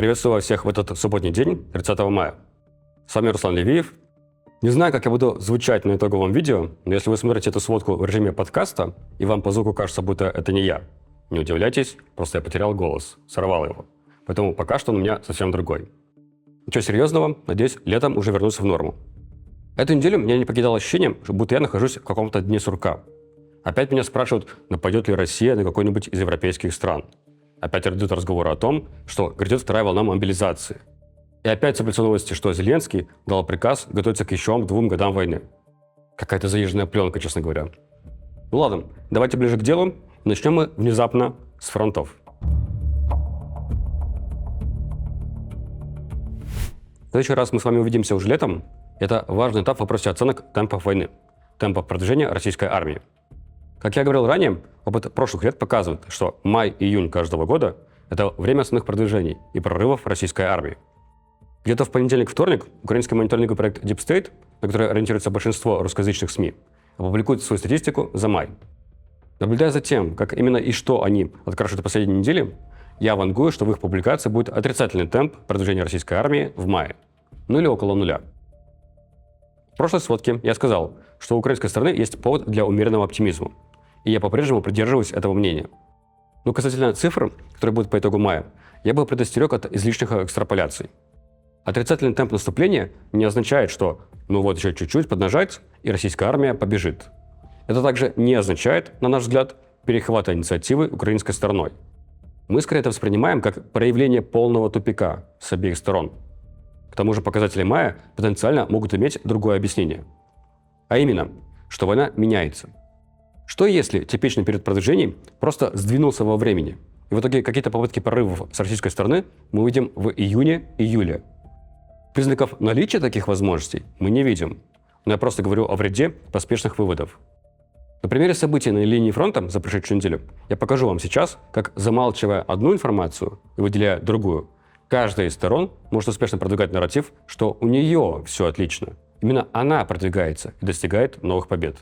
Приветствую вас всех в этот субботний день, 30 мая. С вами Руслан Левиев. Не знаю, как я буду звучать на итоговом видео, но если вы смотрите эту сводку в режиме подкаста, и вам по звуку кажется, будто это не я, не удивляйтесь, просто я потерял голос, сорвал его. Поэтому пока что он у меня совсем другой. Ничего серьезного, надеюсь, летом уже вернусь в норму. Эту неделю меня не покидало ощущение, будто я нахожусь в каком-то дне сурка. Опять меня спрашивают, нападет ли Россия на какой-нибудь из европейских стран. Опять идут разговоры о том, что грядет вторая волна мобилизации. И опять собираются новости, что Зеленский дал приказ готовиться к еще 2 годам войны. Какая-то заезженная пленка, честно говоря. Ну ладно, давайте ближе к делу. Начнем мы внезапно с фронтов. В следующий раз мы с вами увидимся уже летом. Это важный этап в вопросе оценок темпов войны, темпов продвижения российской армии. Как я говорил ранее, опыт прошлых лет показывает, что май-июнь каждого года – это время основных продвижений и прорывов российской армии. Где-то в понедельник-вторник украинский мониторинговый проект Deep State, на который ориентируется большинство русскоязычных СМИ, опубликует свою статистику за май. Наблюдая за тем, как именно и что они открашивают последние недели, я вангую, что в их публикации будет отрицательный темп продвижения российской армии в мае, ну или около нуля. В прошлой сводке я сказал, что у украинской стороны есть повод для умеренного оптимизма, и я по-прежнему придерживаюсь этого мнения. Но касательно цифр, которые будут по итогу мая, я бы предостерег от излишних экстраполяций. Отрицательный темп наступления не означает, что ну вот еще чуть-чуть поднажать, и российская армия побежит. Это также не означает, на наш взгляд, перехвата инициативы украинской стороной. Мы скорее это воспринимаем как проявление полного тупика с обеих сторон. К тому же показатели мая потенциально могут иметь другое объяснение. А именно, что война меняется. Что если типичный период продвижений просто сдвинулся во времени, и в итоге какие-то попытки прорывов с российской стороны мы увидим в июне-июле? Признаков наличия таких возможностей мы не видим, но я просто говорю о вреде поспешных выводов. На примере событий на линии фронта за прошедшую неделю я покажу вам сейчас, как, замалчивая одну информацию и выделяя другую, каждая из сторон может успешно продвигать нарратив, что у нее все отлично. Именно она продвигается и достигает новых побед.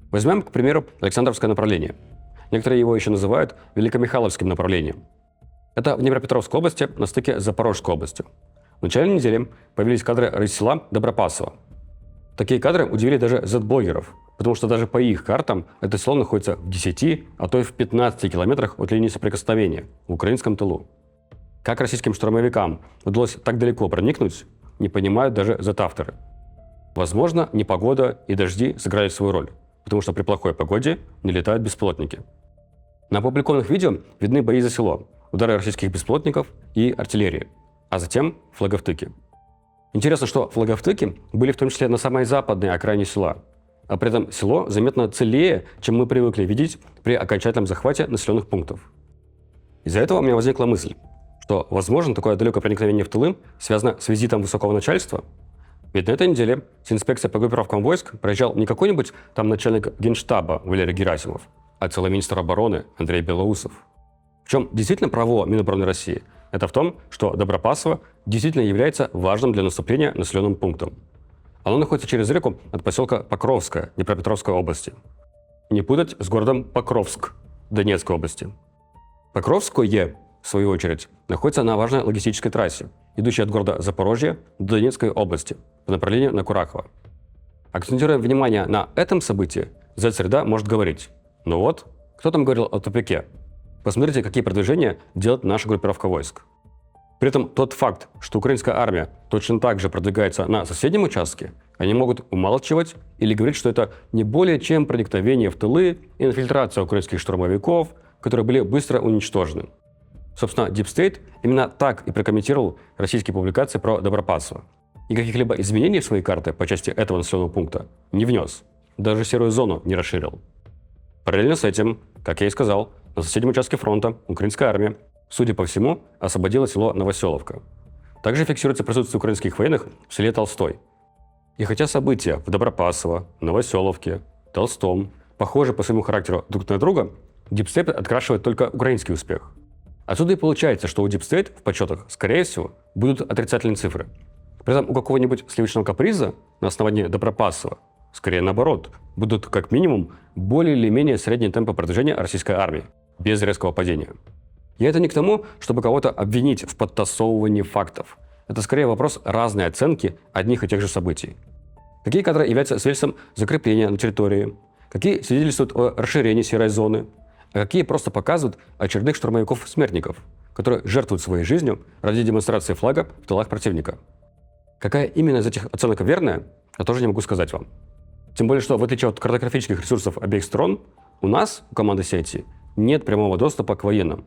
Возьмем, к примеру, Александровское направление. Некоторые его еще называют Великомихайловским направлением. Это в Днепропетровской области на стыке с Запорожской областью. В начале недели появились кадры из села Добропасово. Такие кадры удивили даже Z-блогеров, потому что даже по их картам это село находится в 10, а то и в 15 километрах от линии соприкосновения в украинском тылу. Как российским штурмовикам удалось так далеко проникнуть, не понимают даже Z-авторы. Возможно, непогода и дожди сыграли свою роль, потому что при плохой погоде не летают беспилотники. На опубликованных видео видны бои за село, удары российских беспилотников и артиллерии, а затем флаговтыки. Интересно, что флаговтыки были в том числе на самой западной окраине села, а при этом село заметно целее, чем мы привыкли видеть при окончательном захвате населенных пунктов. Из-за этого у меня возникла мысль, что, возможно, такое далекое проникновение в тылы связано с визитом высокого начальства. Ведь на этой неделе с инспекцией по группировкам войск проезжал не какой-нибудь там начальник генштаба Валерий Герасимов, а целый министр обороны Андрей Белоусов. В чем действительно право Минобороны России? Это в том, что Добропасово действительно является важным для наступления населенным пунктом. Оно находится через реку от поселка Покровское Днепропетровской области. Не путать с городом Покровск Донецкой области. Покровское, в свою очередь, находится на важной логистической трассе, идущей от города Запорожье до Донецкой области по направлению на Курахово. Акцентируя внимание на этом событии, Z-среда может говорить: ну вот, кто там говорил о тупике? Посмотрите, какие продвижения делает наша группировка войск. При этом тот факт, что украинская армия точно так же продвигается на соседнем участке, они могут умалчивать или говорить, что это не более чем проникновение в тылы и инфильтрация украинских штурмовиков, которые были быстро уничтожены. Собственно, Deep State именно так и прокомментировал российские публикации про Добропасово. И каких-либо изменений в своей карты по части этого населенного пункта не внес. Даже серую зону не расширил. Параллельно с этим, как я и сказал, на соседнем участке фронта украинская армия, судя по всему, освободила село Новоселовка. Также фиксируется присутствие украинских военных в селе Толстой. И хотя события в Добропасово, Новоселовке, Толстом похожи по своему характеру друг на друга, Deep State открашивает только украинский успех. Отсюда и получается, что у Deep State в подсчетах, скорее всего, будут отрицательные цифры. При этом у какого-нибудь сливочного каприза на основании Добропасова, скорее наоборот, будут как минимум более или менее средние темпы продвижения российской армии, без резкого падения. Я это не к тому, чтобы кого-то обвинить в подтасовывании фактов. Это скорее вопрос разной оценки одних и тех же событий. Какие кадры являются свидетельством закрепления на территории, какие свидетельствуют о расширении серой зоны, а какие просто показывают очередных штурмовиков-смертников, которые жертвуют своей жизнью ради демонстрации флага в тылах противника. Какая именно из этих оценок верная, я тоже не могу сказать вам. Тем более, что в отличие от картографических ресурсов обеих сторон, у нас, у команды CIT, нет прямого доступа к военным.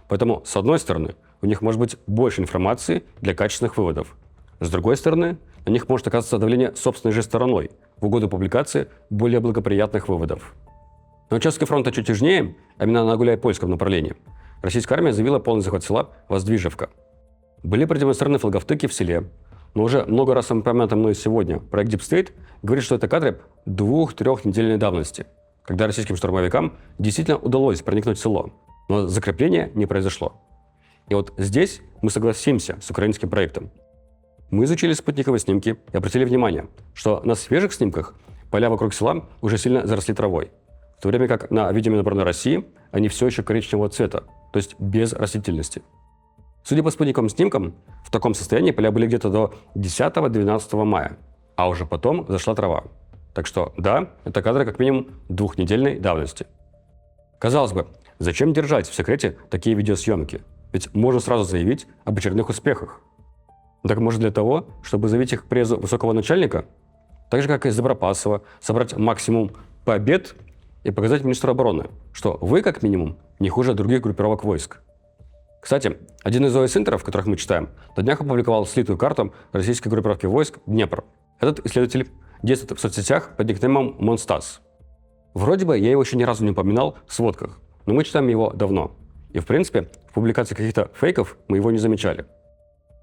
Поэтому, с одной стороны, у них может быть больше информации для качественных выводов. С другой стороны, на них может оказаться давление собственной же стороной в угоду публикации более благоприятных выводов. На участке фронта чуть южнее, а именно на Гуляйпольском направлении, российская армия заявила полный захват села Воздвижевка. Были продемонстрированы флаговтыки в селе, но уже много раз упомянутый мной сегодня проект Deep State говорит, что это кадры 2-3 недельной давности, когда российским штурмовикам действительно удалось проникнуть в село, но закрепления не произошло. И вот здесь мы согласимся с украинским проектом. Мы изучили спутниковые снимки и обратили внимание, что на свежих снимках поля вокруг села уже сильно заросли травой, в то время как на видеомедоборной России они все еще коричневого цвета, то есть без растительности. Судя по спутниковым снимкам, в таком состоянии поля были где-то до 10-12 мая, а уже потом зашла трава. Так что да, это кадры как минимум 2-недельной давности. Казалось бы, зачем держать в секрете такие видеосъемки? Ведь можно сразу заявить об очередных успехах. Так может для того, чтобы заявить их к приезду высокого начальника? Так же, как и из Добропасова, собрать максимум побед и показать министру обороны, что вы, как минимум, не хуже других группировок войск. Кстати, один из ОС-интеров, которых мы читаем, на днях опубликовал слитую карту российской группировки войск Днепр. Этот исследователь действует в соцсетях под никнеймом Монстас. Вроде бы я его еще ни разу не упоминал в сводках, но мы читаем его давно. И, в принципе, в публикации каких-то фейков мы его не замечали.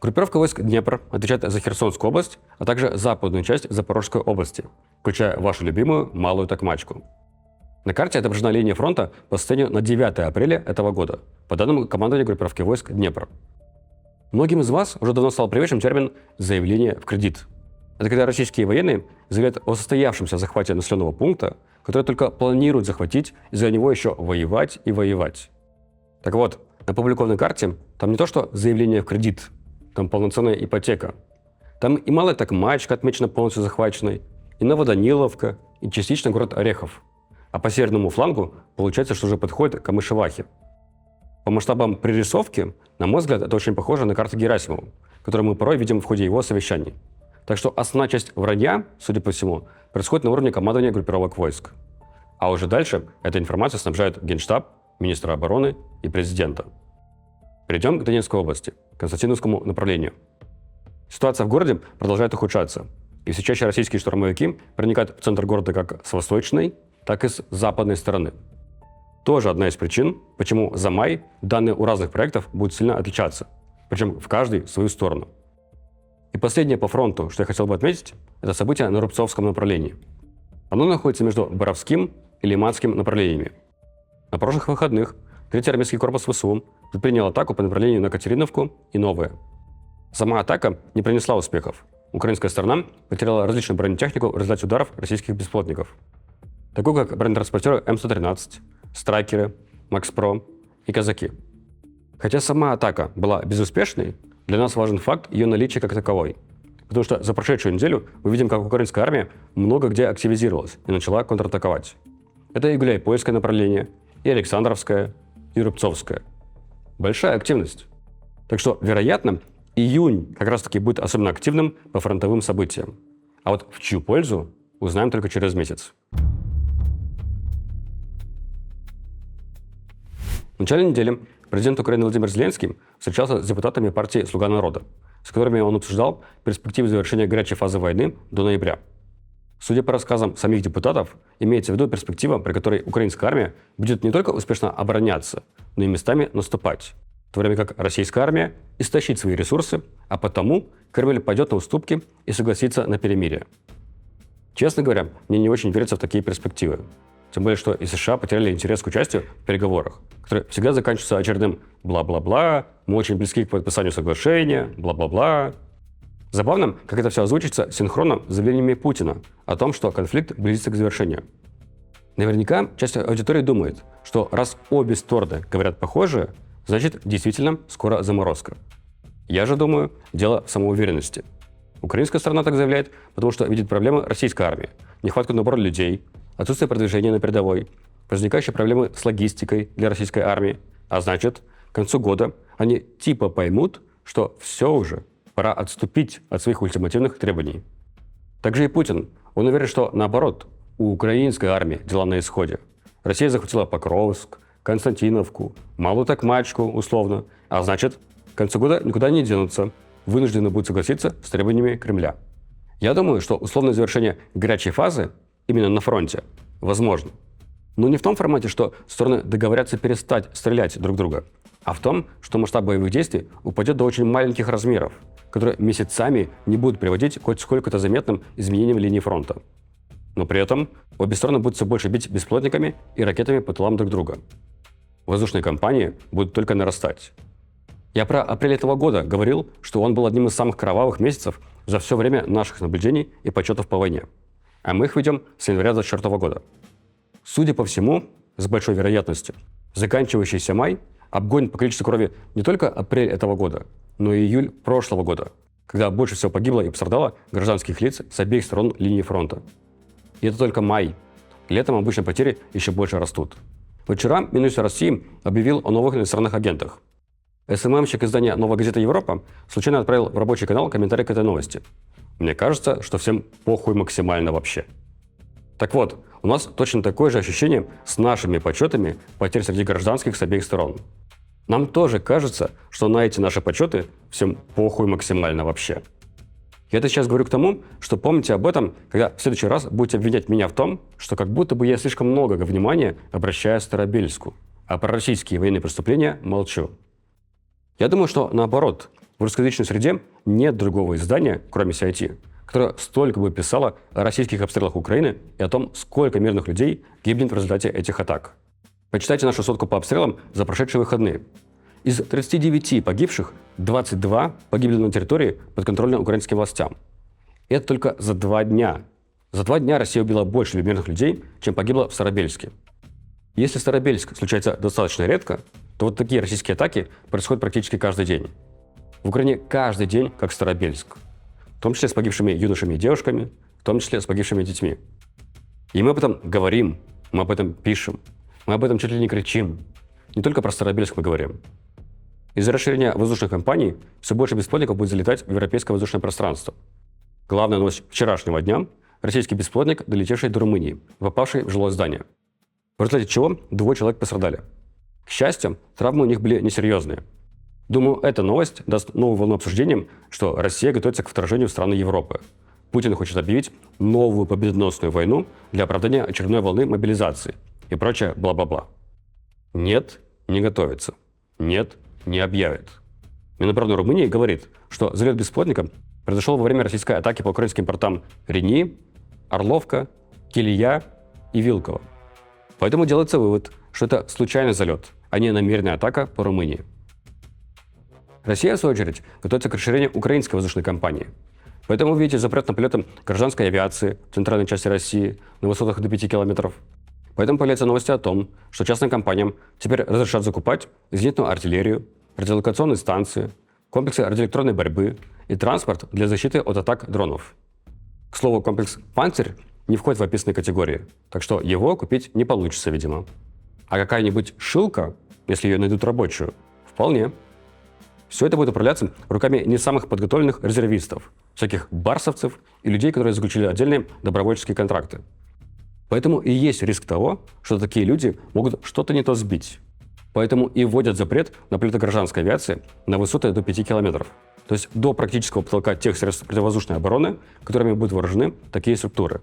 Группировка войск Днепр отвечает за Херсонскую область, а также западную часть Запорожской области, включая вашу любимую Малую Токмачку. На карте отображена линия фронта по состоянию на 9 апреля этого года, по данным командования группировки войск Днепр. Многим из вас уже давно стал привычным термин «заявление в кредит». Это когда российские военные заявляют о состоявшемся захвате населенного пункта, который только планируют захватить и за него еще воевать и воевать. Так вот, на опубликованной карте там не то что заявление в кредит, там полноценная ипотека. Там и Малая Токмачка отмечена полностью захваченной, и Новоданиловка, и частично город Орехов. А по северному флангу получается, что уже подходит к Камышевахе. По масштабам пририсовки, на мой взгляд, это очень похоже на карту Герасимова, которую мы порой видим в ходе его совещаний. Так что основная часть вранья, судя по всему, происходит на уровне командования группировок войск. А уже дальше эта информация снабжает Генштаб, министра обороны и президента. Перейдем к Донецкой области, к Константиновскому направлению. Ситуация в городе продолжает ухудшаться, и все чаще российские штурмовики проникают в центр города как с восточной, так и с западной стороны. Тоже одна из причин, почему за май данные у разных проектов будут сильно отличаться, причем в каждой в свою сторону. И последнее по фронту, что я хотел бы отметить, это событие на Рубцовском направлении. Оно находится между Боровским и Лиманским направлениями. На прошлых выходных 3-й армейский корпус ВСУ предпринял атаку по направлению на Катериновку и Новое. Сама атака не принесла успехов. Украинская сторона потеряла различную бронетехнику в результате ударов российских беспилотников, такую как бронетранспортеры М113, Страйкеры, Макс-Про и Казаки. Хотя сама атака была безуспешной, для нас важен факт ее наличия как таковой. Потому что за прошедшую неделю мы видим, как украинская армия много где активизировалась и начала контратаковать. Это и Гуляйпольское направление, и Александровское, и Рубцовское. Большая активность. Так что, вероятно, июнь как раз-таки будет особенно активным по фронтовым событиям. А вот в чью пользу, узнаем только через месяц. В начале недели президент Украины Владимир Зеленский встречался с депутатами партии «Слуга народа», с которыми он обсуждал перспективы завершения горячей фазы войны до ноября. Судя по рассказам самих депутатов, имеется в виду перспектива, при которой украинская армия будет не только успешно обороняться, но и местами наступать, в то время как российская армия истощит свои ресурсы, а потому Кремль пойдет на уступки и согласится на перемирие. Честно говоря, мне не очень верится в такие перспективы. Тем более, что и США потеряли интерес к участию в переговорах, которые всегда заканчиваются очередным бла-бла-бла, мы очень близки к подписанию соглашения, бла-бла-бла. Забавно, как это все озвучится синхронно с заявлениями Путина о том, что конфликт близится к завершению. Наверняка часть аудитории думает, что раз обе стороны говорят похожее, значит, действительно скоро заморозка. Я же думаю, дело в самоуверенности. Украинская сторона так заявляет, потому что видит проблемы российской армии, нехватку набора людей, отсутствие продвижения на передовой, возникающие проблемы с логистикой для российской армии, а значит, к концу года они типа поймут, что все уже, пора отступить от своих ультимативных требований. Также и Путин. Он уверен, что наоборот, у украинской армии дела на исходе. Россия захватила Покровск, Константиновку, Малую Токмачку, условно, а значит, к концу года никуда не денутся, вынуждены будут согласиться с требованиями Кремля. Я думаю, что условное завершение горячей фазы именно на фронте возможно. Но не в том формате, что стороны договорятся перестать стрелять друг в друга, а в том, что масштаб боевых действий упадет до очень маленьких размеров, которые месяцами не будут приводить к хоть сколько-то заметным изменениям линии фронта. Но при этом обе стороны будут все больше бить беспилотниками и ракетами по тылам друг друга. Воздушные кампании будут только нарастать. Я про апрель этого года говорил, что он был одним из самых кровавых месяцев за все время наших наблюдений и подсчетов по войне. А мы их ведем с января 2024 года. Судя по всему, с большой вероятностью, заканчивающийся май обгонит по количеству крови не только апрель этого года, но и июль прошлого года, когда больше всего погибло и пострадало гражданских лиц с обеих сторон линии фронта. И это только май. Летом обычно потери еще больше растут. Вчера Минюст России объявил о новых иностранных агентах. СММщик издания «Новая газета Европа» случайно отправил в рабочий канал комментарий к этой новости. Мне кажется, что всем похуй максимально вообще. Так вот, у нас точно такое же ощущение с нашими подсчетами потерь среди гражданских с обеих сторон. Нам тоже кажется, что на эти наши подсчеты всем похуй максимально вообще. Я это сейчас говорю к тому, что помните об этом, когда в следующий раз будете обвинять меня в том, что как будто бы я слишком много внимания обращаю к Старобельску, а про российские военные преступления молчу. Я думаю, что наоборот, в русскоязычной среде нет другого издания, кроме CIT, которое столько бы писало о российских обстрелах Украины и о том, сколько мирных людей гибнет в результате этих атак. Почитайте нашу сводку по обстрелам за прошедшие выходные. Из 39 погибших 22 погибли на территории, подконтрольной украинским властям. И это только за 2 дня. За 2 дня Россия убила больше мирных людей, чем погибло в Старобельске. Если Старобельск случается достаточно редко, то вот такие российские атаки происходят практически каждый день. В Украине каждый день как Старобельск. В том числе с погибшими юношами и девушками, в том числе с погибшими детьми. И мы об этом говорим, мы об этом пишем, мы об этом чуть ли не кричим. Не только про Старобельск мы говорим. Из-за расширения воздушных кампаний все больше беспилотников будет залетать в европейское воздушное пространство. Главная новость вчерашнего дня – российский беспилотник, долетевший до Румынии, попавший в жилое здание. В результате чего 2 человек пострадали. К счастью, травмы у них были несерьезные. Думаю, эта новость даст новую волну обсуждениям, что Россия готовится к вторжению в страны Европы. Путин хочет объявить новую победоносную войну для оправдания очередной волны мобилизации и прочее бла-бла-бла. Нет, не готовится. Нет, не объявит. Минобороны Румынии говорит, что залет беспилотника произошел во время российской атаки по украинским портам Рени, Орловка, Килия и Вилково. Поэтому делается вывод, что это случайный залет, а не намеренная атака по Румынии. Россия, в свою очередь, готовится к расширению украинской воздушной кампании. Поэтому вы видите запрет на полеты гражданской авиации в центральной части России на высотах до 5 километров. Поэтому появляются новости о том, что частным компаниям теперь разрешат закупать зенитную артиллерию, радиолокационные станции, комплексы радиоэлектронной борьбы и транспорт для защиты от атак дронов. К слову, комплекс «Панцирь» не входит в описанные категории, так что его купить не получится, видимо. А какая-нибудь «Шилка», если ее найдут рабочую, вполне. Все это будет управляться руками не самых подготовленных резервистов, всяких барсовцев и людей, которые заключили отдельные добровольческие контракты. Поэтому и есть риск того, что такие люди могут что-то не то сбить. Поэтому и вводят запрет на полеты гражданской авиации на высоты до 5 километров. То есть до практического потолка тех средств противовоздушной обороны, которыми будут вооружены такие структуры.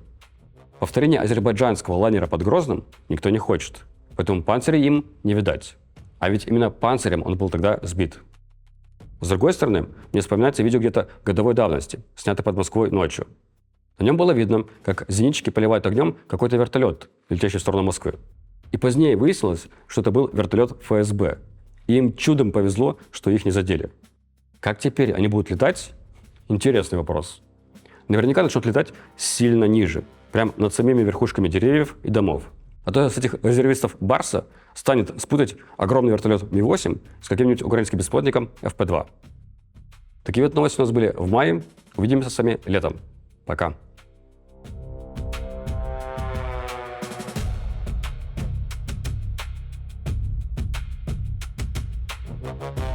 Повторения азербайджанского лайнера под Грозным никто не хочет. Поэтому «Панциря» им не видать. А ведь именно «Панцирем» он был тогда сбит. С другой стороны, мне вспоминается видео где-то годовой давности, снятое под Москвой ночью. На нем было видно, как зенитчики поливают огнем какой-то вертолет, летящий в сторону Москвы. И позднее выяснилось, что это был вертолет ФСБ. И им чудом повезло, что их не задели. Как теперь они будут летать? Интересный вопрос. Наверняка начнут летать сильно ниже, прямо над самими верхушками деревьев и домов. А то с этих резервистов Барса станет спутать огромный вертолет Ми-8 с каким-нибудь украинским беспилотником ФП-2. Такие вот новости у нас были в мае. Увидимся с вами летом. Пока. Thank you.